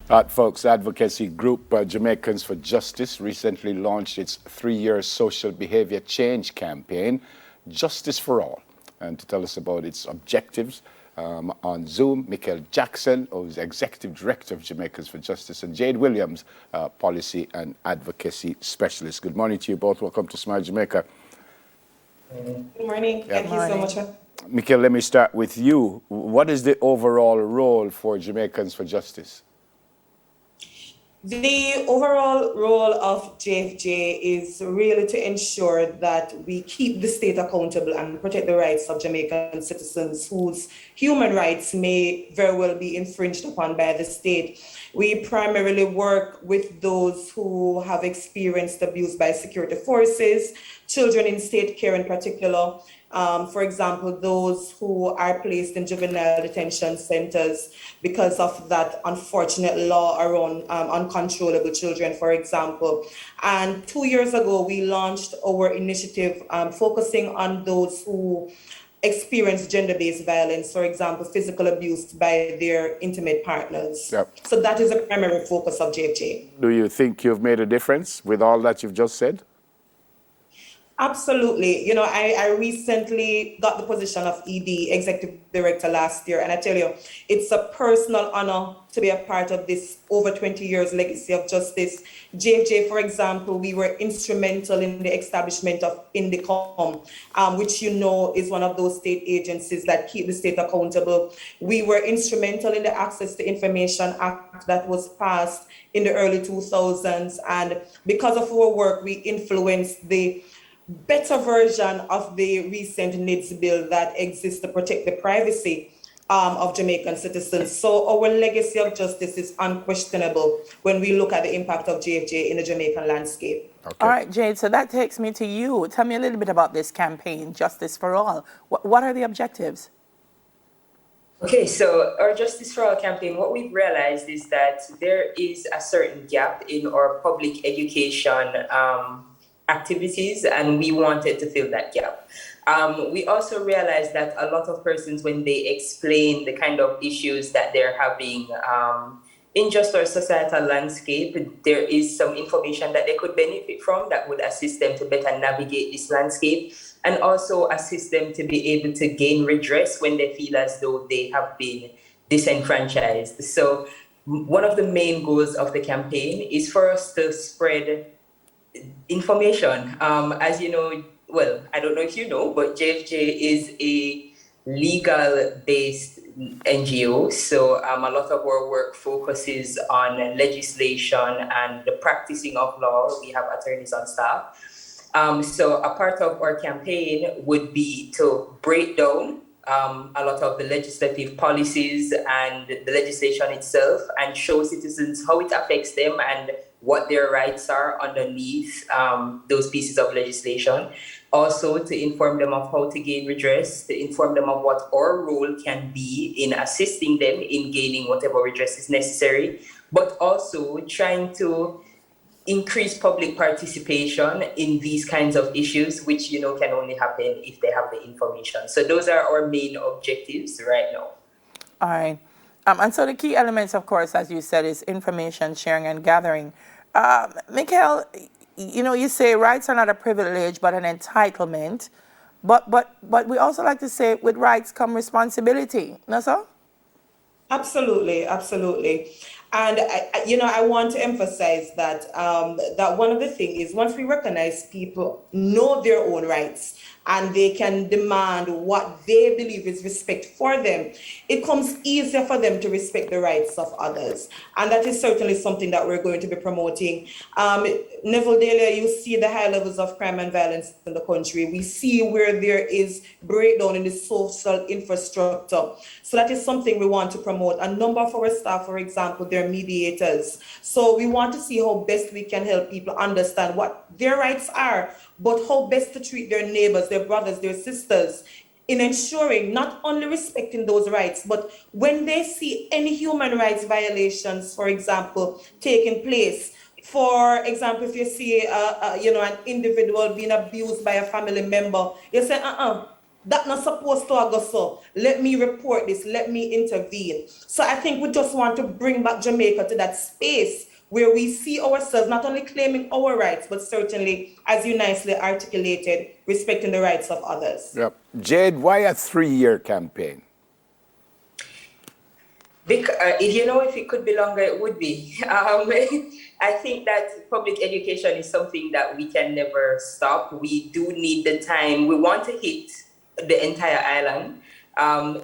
Folks, advocacy group Jamaicans for Justice recently launched its 3-year social behavior change campaign, Justice for All. And to tell us about its objectives, on Zoom, Michael Jackson, who's Executive Director of Jamaicans for Justice, and Jade Williams, Policy and Advocacy Specialist. Good morning to you both. Welcome to Smile Jamaica. Good morning. Thank you so much. Michael, let me start with you. What is the overall role for Jamaicans for Justice? The overall role of JFJ is really to ensure that we keep the state accountable and protect the rights of Jamaican citizens whose human rights may very well be infringed upon by the state. We primarily work with those who have experienced abuse by security forces, children in state care in particular. For example, those who are placed in juvenile detention centers because of that unfortunate law around uncontrollable children, for example. And 2 years ago, we launched our initiative focusing on those who experience gender-based violence, for example, physical abuse by their intimate partners. Yep. So that is a primary focus of JFJ. Do you think you've made a difference with all that you've just said? Absolutely. You know, I recently got the position of ED, Executive Director, last year. And I tell you, it's a personal honor to be a part of this over 20 years legacy of justice. JFJ, for example, we were instrumental in the establishment of INDECOM, which you know is one of those state agencies that keep the state accountable. We were instrumental in the Access to Information Act that was passed in the early 2000s. And because of our work, we influenced the better version of the recent NIDS bill that exists to protect the privacy of Jamaican citizens. So our legacy of justice is unquestionable when we look at the impact of JFJ in the Jamaican landscape. Okay. All right, Jade, so that takes me to you. Tell me a little bit about this campaign, Justice for All. What are the objectives? Okay, so our Justice for All campaign, what we've realized is that there is a certain gap in our public education activities, and we wanted to fill that gap. We also realized that a lot of persons, when they explain the kind of issues that they're having in just our societal landscape, there is some information that they could benefit from that would assist them to better navigate this landscape and also assist them to be able to gain redress when they feel as though they have been disenfranchised. So one of the main goals of the campaign is for us to spread information. As you know, well, I don't know if you know, but JFJ is a legal-based NGO. So a lot of our work focuses on legislation and the practicing of law. We have attorneys on staff. So a part of our campaign would be to break down a lot of the legislative policies and the legislation itself and show citizens how it affects them and what their rights are underneath those pieces of legislation. Also to inform them of how to gain redress, to inform them of what our role can be in assisting them in gaining whatever redress is necessary, but also trying to increase public participation in these kinds of issues, which, you know, can only happen if they have the information. So those are our main objectives right now. All right. And so the key elements, of course, as you said, is information sharing and gathering. Mikhail, you know, you say rights are not a privilege, but an entitlement. But we also like to say with rights come responsibility. No, so? Absolutely, absolutely. And I want to emphasize that that one of the things is once we recognize people know their own rights and they can demand what they believe is respect for them, it comes easier for them to respect the rights of others. And that is certainly something that we're going to be promoting. Neville Daly, you see the high levels of crime and violence in the country. We see where there is breakdown in the social infrastructure. So that is something we want to promote. A number of our staff, for example, they're mediators. So we want to see how best we can help people understand what their rights are, but how best to treat their neighbors, their brothers, their sisters, in ensuring not only respecting those rights, but when they see any human rights violations, for example, taking place. For example, if you see an individual being abused by a family member, you say, That not supposed to go so. Let me report this. Let me intervene. So I think we just want to bring back Jamaica to that space where we see ourselves not only claiming our rights, but certainly, as you nicely articulated, respecting the rights of others. Yep. Jade, why a 3-year campaign? If it could be longer, it would be. I think that public education is something that we can never stop. We do need the time. We want to hit the entire island.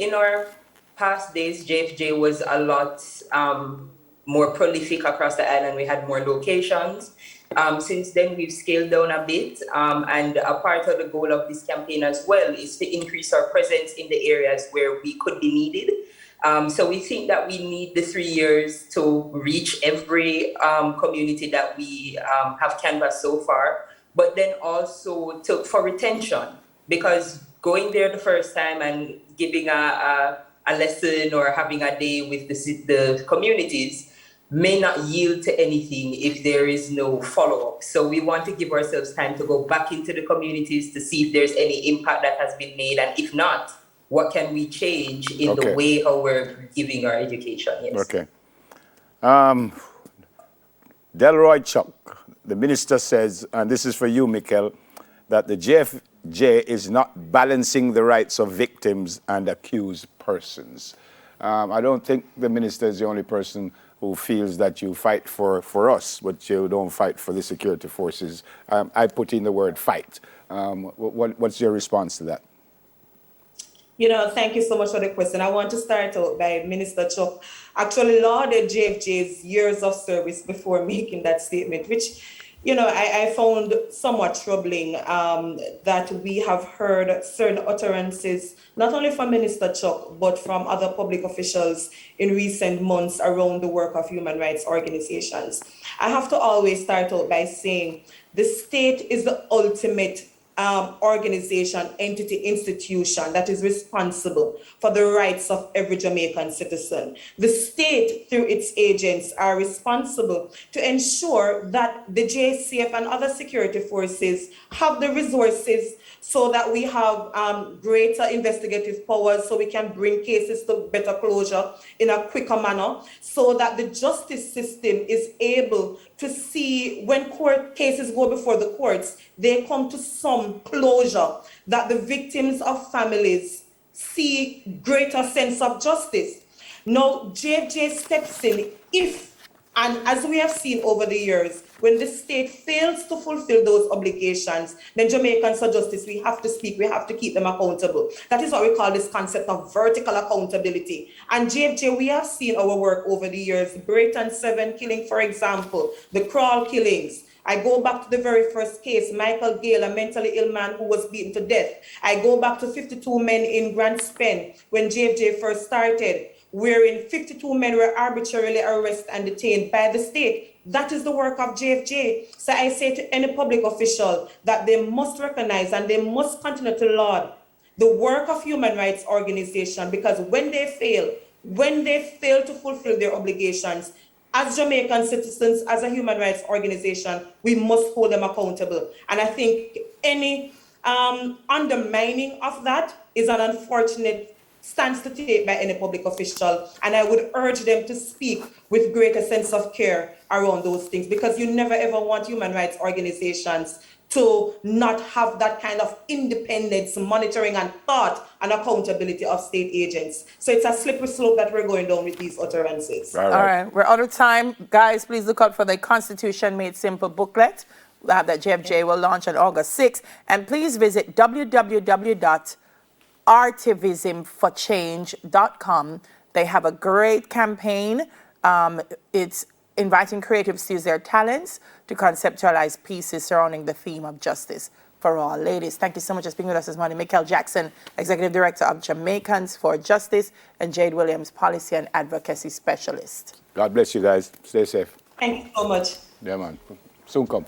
In our past days, JFJ was a lot more prolific across the island. We had more locations. Since then, we've scaled down a bit. And a part of the goal of this campaign as well is to increase our presence in the areas where we could be needed. So we think that we need the 3 years to reach every community that we have canvassed so far, but then also for retention, because going there the first time and giving a lesson or having a day with the communities may not yield to anything if there is no follow-up. So we want to give ourselves time to go back into the communities to see if there's any impact that has been made, and if not, what can we change in the way how we're giving our education? Yes. Okay. Delroy Chuck, the minister says, and this is for you, Mikel, that the JFJ is not balancing the rights of victims and accused persons. I don't think the minister is the only person who feels that you fight for us, but you don't fight for the security forces. I put in the word fight. What's your response to that? Thank you so much for the question. I want to start out by Minister Chuck actually lauded JFJ's years of service before making that statement, which, I found somewhat troubling, that we have heard certain utterances, not only from Minister Chuck, but from other public officials in recent months around the work of human rights organizations. I have to always start out by saying the state is the ultimate organization, entity, institution that is responsible for the rights of every Jamaican citizen. The state, through its agents, are responsible to ensure that the JCF and other security forces have the resources so that we have greater investigative powers, so we can bring cases to better closure in a quicker manner, so that the justice system is able to see when court cases go before the courts, they come to some closure, that the victims of families see greater sense of justice. Now, JFJ steps in if, and as we have seen over the years, when the state fails to fulfill those obligations, then Jamaicans for justice, we have to speak, we have to keep them accountable. That is what we call this concept of vertical accountability. And JFJ, we have seen our work over the years, Brayton 7 killing, for example, the Crawl killings. I go back to the very first case, Michael Gale, a mentally ill man who was beaten to death. I go back to 52 men in Grand Spen when JFJ first started, wherein 52 men were arbitrarily arrested and detained by the state. That is the work of JFJ. So I say to any public official that they must recognize and they must continue to laud the work of human rights organizations, because when they fail to fulfill their obligations, as Jamaican citizens, as a human rights organization, we must hold them accountable. And I think any undermining of that is an unfortunate stance to take by any public official, and I would urge them to speak with greater sense of care around those things, because you never ever want human rights organizations to not have that kind of independence, monitoring and thought and accountability of state agents. So it's a slippery slope that we're going down with these utterances. All right. We're out of time. Guys, please look out for the Constitution Made Simple booklet that JFJ will launch on August 6th. And please visit www.artivismforchange.com. They have a great campaign. It's inviting creatives to use their talents to conceptualize pieces surrounding the theme of justice for all. Ladies, thank you so much for speaking with us this morning. Mikel Jackson, Executive Director of Jamaicans for Justice, and Jade Williams, Policy and Advocacy Specialist. God bless you guys. Stay safe. Thank you so much. Yeah, man. Soon come.